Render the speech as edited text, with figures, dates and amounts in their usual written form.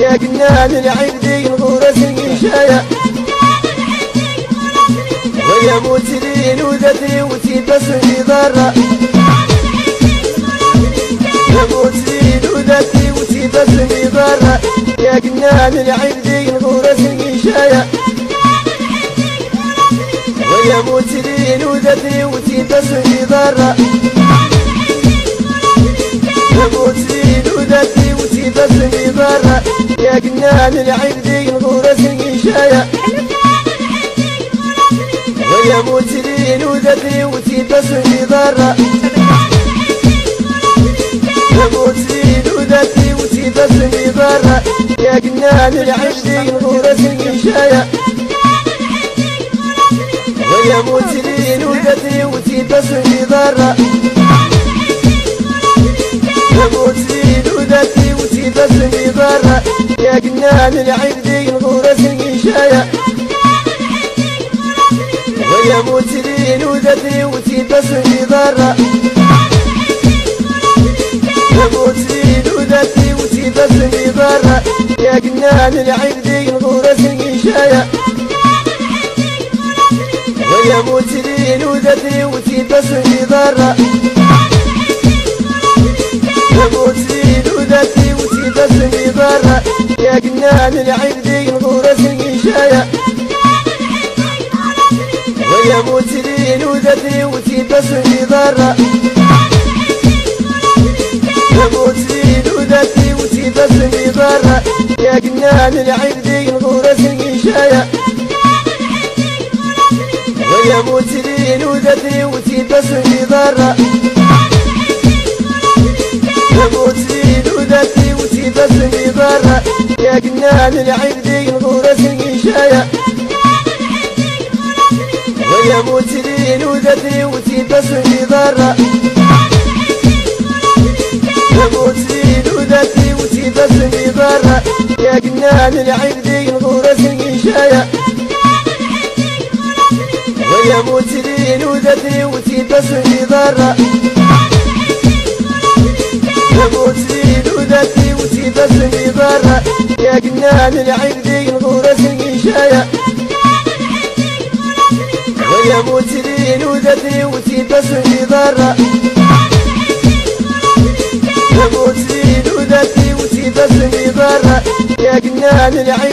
يا جنان العيدين غورس المشايا ويا موتلين وذاتي وتبسني ضرة يا موتلين وذاتي وتبسني ضرة يا جنان العيدين غورس المشايا ويا موتلين وذاتي وتبسني ضرة يا موتلين وذاتي وتبسني ضرة يا جنان العيدين غورس المشايا ويا موتلين وذاتي وتبسني ضرة يا موتلين وذاتي وتبسني ضرة يا جنان العيدين غورس المشايا ويا موتلين وذاتي وتبسني ضرة يا موتلين وذاتي وتبسني ضرة يا جنان العيدين غورس المشايا ويا موتلين وذاتي وتبسني ضرة يا موتلين وذاتي وتبسني ضرة يا جنان العيدين غورس المشايا ويا موتلين وذاتي وتبسني ضرة يا موتلين وذاتي وتبسني ضرة يا جنان العيدين غورس المشايا ويا موتلين وذاتي وتبسني ضرة يا موتلين وذاتي وتبسني ضرة يا جنان العيدين غورس المشايا ويا موتلين وذاتي وتبسني ضرة يا موتلين وذاتي وتبسني ضرة يا جنان العيدين غورس المشايا ويا موتلين وذاتي وتبسني ضرة يا موتلين وذاتي وتبسني ضرة يا جنان العيدين غورس المشايا ويا موتلين وذاتي وتبسني ضرة يا موتلين وذاتي وتبسني ضرة يا جنان العيدين غورس المشايا ويا موتلين وذاتي وتبسني ضرة يا موتلين وذاتي وتبسني ضرة يا جنان العيدين